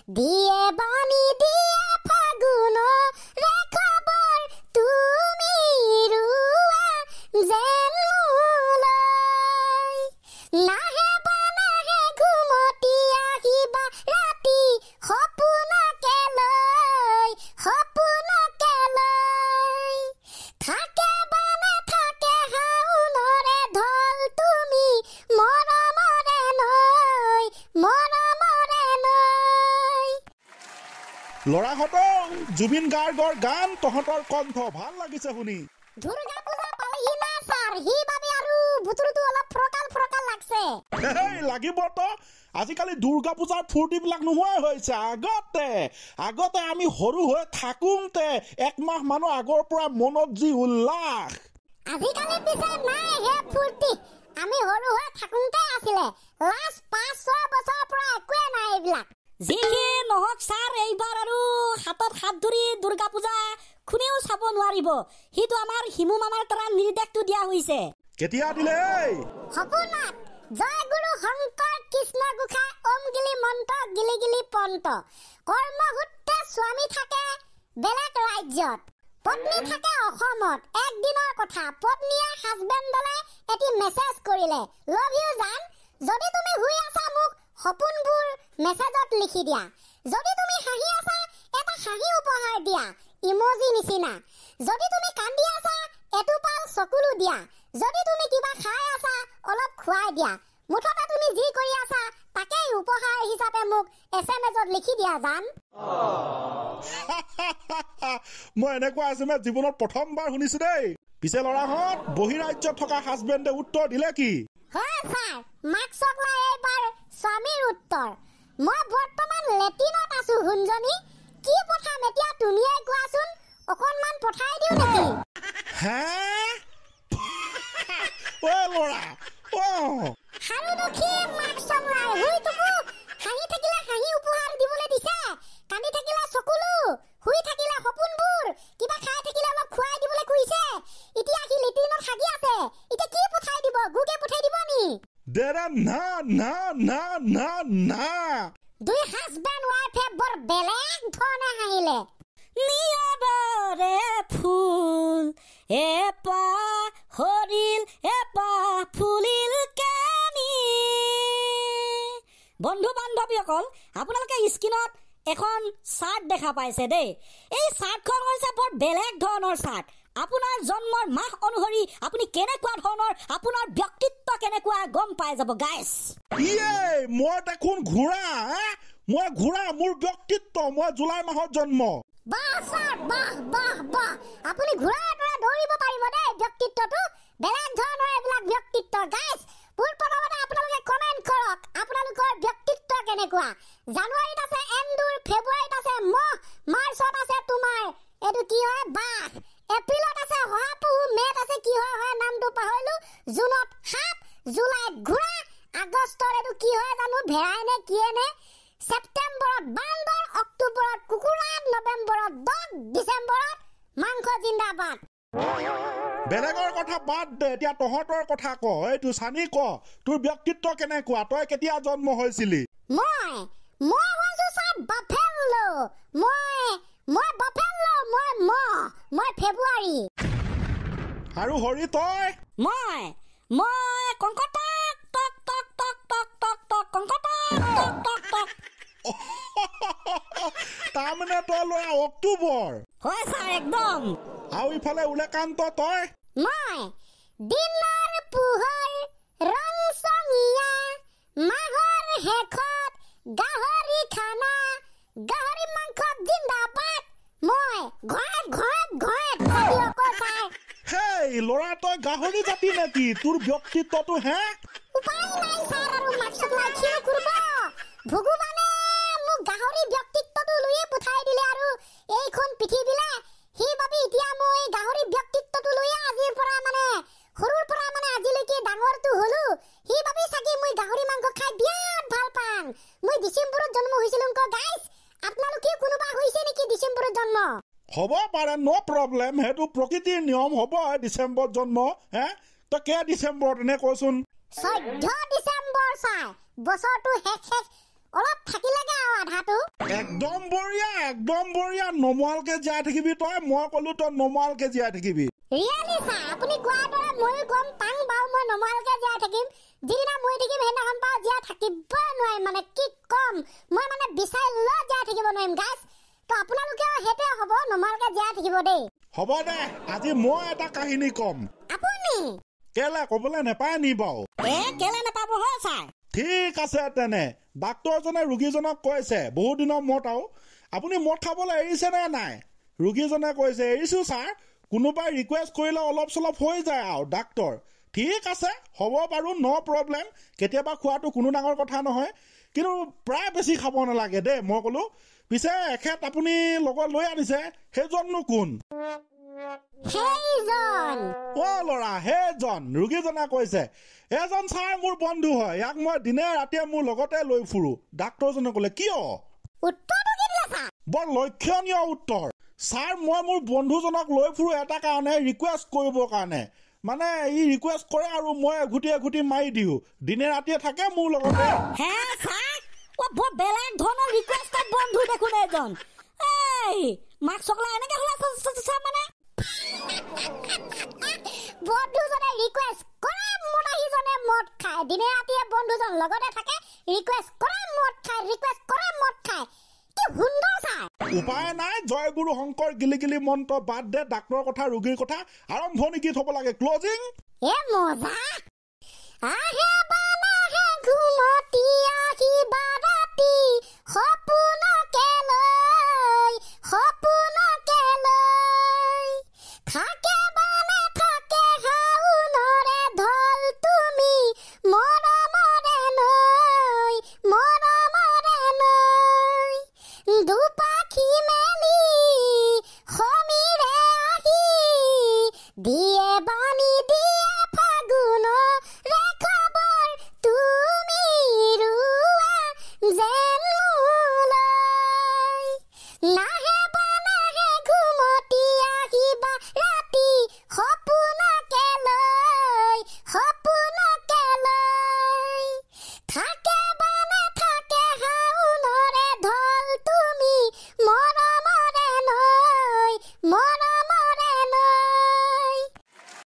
দিয়ে বাণী দিয়ে ফাগুন খবৰ তুমি ৰুৱা যেন মোলৈ নাহে বানাহে ঘুমতি আহিবা ৰাতি সপোনকে লৈ থাকে বানে থাকে হাউনৰে ঢল তুমি মৰমৰে নৈ ল'ৰাহঁতক জুবিন গাৰ্গৰ গান তহঁতৰ কণ্ঠ ভাল লাগিছে শুনি দুৰ্গা পূজা পালেহি না ছাৰ সেইবাবে আৰু বুতুৰুটো অলপ ফৰকাল লাগছে লাগিব তো আজিকালি দুৰ্গা পূজাৰ ফূৰ্তিবিলাক নোহোৱাই হৈছে আগতে আমি সৰু হৈ থাকোঁতে একমাহ মানৰ আগৰ পৰা মনত যি উল্লাস আজিকালি পিছে নাই হে ফূৰ্তি আমি সৰু হৈ থাকোঁতে আছিলে লাষ্ট 5-6 বছৰৰ পৰা একোৱে নাই এইবিলাক যিহে নহওক ছাৰ এইবাৰ আৰু হাতত হাত ধৰি দুৰ্গা পূজা কোনেও চাব নোৱাৰিব সেইটো আমাৰ হিমু মামাৰ পৰা নিৰ্দেশটো দিয়া হৈছে কেতিয়া দিলে সপোনত জয় গুৰু শংকৰ কৃষ্ণ গোসাঁই ওম গিলি মন্ত্ৰ গিলি পন্ত কৰ্মসূত্ৰে স্বামী থাকে বেলেগ ৰাজ্যত পত্নী থাকে অসমত একদিনৰ কথা পত্নীয়ে হাজবেণ্ডলৈ এটি মেছেজ কৰিলে লাভ ইউ জান যদি তুমি শুই আছা মোক সপোনবোৰ মেছেজত লিখি দিয়া যদি তুমি হাঁহি আছা এটা হাঁহি উপহাৰ দিয়া ইমোজি নিচিনা যদি তুমি কান্দি আছা এটোপাল চকুলো দিয়া যদি তুমি কিবা খাই আছা অলপ খুৱাই দিয়া মুঠতে তুমি যি কৰি আছা তাকেই উপহাৰ হিচাপে মোক এছএমএছত লিখি দিয়া জান মই এনেকুৱা এছএমএছ জীৱনত প্ৰথমবাৰ শুনিছো দেই পিছে ল'ৰাহঁত বহিৰাজ্যত থকা হাজবেণ্ডে উত্তৰ দিলে কি হয় ছাৰ মাক চকলা এইবাৰ স্বামীৰ উত্তৰ মই বৰ্তমান লেটিনত আছো হুঞ্জনী কি পঠাম এতিয়া তুমিয়ে কোৱাচোন অকণমান পঠাই দিও নেকি হে ও ল'ৰা হাৰু দুখী মাক চকলাই শুই তুকু হাঁহি থাকিলে হাঁহি উপহাৰ দিবলৈ দিছে কান্দি থাকিলে চকুলো শুই থাকিলে সপোনবোৰ কিবা খাই থাকিলে অলপ খুৱাই দিবলৈ কৈছে এতিয়া কি লেটিনত হাগি আছে এতিয়া কি পঠাই দিব গুগে পঠাই দিব নি দেৰা না দুই হাজবেণ্ড ৱাইফে বৰ বেলেগ ধৰণে হাঁহিলে নিয়দৰে ফুল এপাহ সৰিল এপাহ ফুলিল কেনি বন্ধু বান্ধৱীসকল আপোনালোকে স্ক্ৰীনত এখন চাৰ্ট দেখা পাইছে দেই এই চাৰ্টখন হৈছে বৰ বেলেগ ধৰণৰ চাৰ্ট আপোনাৰ জন্মৰ মাহ অনুসৰি আপুনি কেনেকুৱা ধৰণৰ আপোনাৰ ব্যক্তিত্ব কেনেকুৱা গম পাই যাব গাইছ মই দেখোন ঘোঁৰা মোৰ ব্যক্তিত্ব মই জুলাই মাহত জন্ম বাহ ছাৰ বাহ আপুনি ঘোঁৰাৰ দৰে দৌৰিব পাৰিব দেই ব্যক্তিত্বটো বেলেগ ধৰণৰ এইবিলাক ব্যক্তিত্ব গাইছ প্ৰথমতে আপোনালোকে কমেণ্ট কৰক আপোনালোকৰ ব্যক্তিত্ব কেনেকুৱা জানুৱাৰীত আছে এন্দুৰ ফেব্ৰুৱাৰীত আছে মহ মাৰ্চত আছে তোমাৰ এইটো কি হয় বাঘ এপ্ৰিলত আছে শহাপহু মে'ত আছে কি হয় নামটো পাহৰিলো জুনত সাপ জুলাইত ঘোঁৰা আগষ্টত এইটো কি হয় জানো ভেড়াই নে কিয়ে নে ছেপ্টেম্বৰত বান্দৰ অক্টোবৰত কুকুৰা নৱেম্বৰত ডগ ডিচেম্বৰত মাংস জিন্দাবাদ বেলেগৰ কথা বাদ দে এতিয়া তহঁতৰ কথা ক এইটো চানি ক তোৰ ব্যক্তিত্ব কেনেকুৱা তই কেতিয়া জন্ম হৈছিলি মই হৈছো ছাৰ বাফেলো মই ফেব্ৰুৱাৰী আৰু হৰি তই মই কংকটাক টক টক টক টক টক টক কংকটাক টক টক তাৰমানে তই ল'ৰা অক্টোবৰ হয় ছাৰ একদম আৰু ইফালে উলেকান্ত তই মই দিনৰ পোহৰ ৰং চঙীয়া মাঘৰ শেষত গাহৰি খানা গাহৰি মাংস জিন্দাবাদ মই ঘৰত হেই ল'ৰা তই গাহৰি জাতি নেকি তোৰ ব্যক্তিত্বটো হে উপায় নাই ছাৰ আৰু মাছক লাখি কৰিব ভগৱানে মোক গাহৰি ব্যক্তিত্বটো লৈয়ে পঠাই দিলে আৰু এইখন পৃথিৱীলে সেইবাবে এতিয়া মই গাহৰি ব্যক্তিত্বটো লৈয়ে আজিৰ পৰা সৰুৰ পৰা আজিলৈকে ডাঙৰটো হলো সেইবাবে চাগে মই গাহৰি মাংস খাই বিৰাট ভাল পাওঁ মই ডিচেম্বৰত জন্ম হৈছিলো গাইছ আপোনালোকে কোনোবা হৈছে নেকি ডিচেম্বৰত জন্ম হ'ব পাৰে ন' প্ৰব্লেম সেইটো প্ৰকৃতিৰ নিয়ম হ'ব ডিচেম্বৰত জন্ম হে তই কে ডিচেম্বৰত এনে কচোন 14 ডিচেম্বৰ চাই বছৰটো শেষ অলপ থাকিলেগে আৰু আধাটো একদম বঢ়িয়া নমুৱালকে জীয়াই থাকিবি তই মই কলো তই নমুৱালকে জীয়াই থাকিবি ৰিয়েলি ছাৰ আপুনি কোৱাৰ দৰে ময়ো গম পাং বাৰু মই নমুৱালকে জীয়াই থাকিম যিদিনা মৰি থাকিম সেইদিনাখন বাৰু জীয়াই থাকিব নোৱাৰিম মানে কি কম মই মানে বিচাৰি লৈ জীয়াই থাকিব নোৱাৰিম গাইছ তো আপোনালোকেও সেইটোৱে হ'ব নমুৱালকে জীয়াই থাকিব দেই হ'ব দে আজি মই এটা কাহিনী কম আপুনি কেলে ক'বলৈ নেপায় নি বাৰু কেলে নাপাব হয় ছাৰ ঠিক আছে তেনে ডাক্তৰজনে ৰোগীজনক কৈছে বহু দিনৰ মূৰত আৰু আপুনি মদ খাবলৈ এৰিছে নে নাই ৰোগীজনে কৈছে এৰিছো ছাৰ কোনোবাই ৰিকুৱেষ্ট কৰিলে অলপ চলপ হৈ যায় আৰু ডাক্তৰ ঠিক আছে হ'ব বাৰু ন' প্ৰব্লেম কেতিয়াবা খোৱাটো কোনো ডাঙৰ কথা নহয় কিন্তু প্ৰায় বেছি খাব নালাগে দেই মই ক'লো পিছে এখেত আপুনি লগত লৈ আনিছে সেইজননো কোন সেইজন ল'ৰা সেইজন ৰোগীজনে কৈছে এজন ছাৰ মোৰ বন্ধু হয় ইয়াক মই দিনে ৰাতিয়ে মোৰ লগতে লৈ ফুৰো ডাক্তৰজনে ক'লে কিয় উত্তৰটো কি দিলে ছাৰ বৰ লক্ষণীয় উত্তৰ ছাৰ মই মোৰ বন্ধুজনক লৈ ফুৰো এটা কাৰণে ৰিকুৱেষ্ট কৰিবৰ কাৰণে মানে ই ৰিকুৱেষ্ট কৰে আৰু মই এঘুটি মাৰি দিওঁ দিনে ৰাতিয়ে থাকে মোৰ লগতে হে ছাৰ বৰ বেলেগ ধৰণৰ ৰিকুৱেষ্টত বন্ধু দেখোন এজন এই মাক চকলা এনেকে হলা মানে বন্ধুজনে ৰিকুৱেষ্ট কৰে মনাহীজনে মদ খায় দিনে ৰাতিয়ে বন্ধুজন লগতে থাকে ৰিকুৱেষ্ট কৰে মদ খায় কি সুন্দৰ ছাৰ উপায় নাই জয় গুৰু শংকৰ গিলি মন্ত্ৰ বাদ দে ডাক্তৰৰ কথা ৰোগীৰ কথা আৰম্ভণি গীত হ'ব লাগে ক্লজিং এ মজা আহে বানাহে ঘুমতি আহিবা ৰাতি সপোনকে লৈ থাকে বানে থাকে হাউনৰে ঢল তুমি মৰমৰে নৈ দুপাখি মেলি সমীৰে আহি দিয়ে বাণী দিয়ে ফাগুনৰে খবৰ তুমি ৰুৱা যেন মোলৈ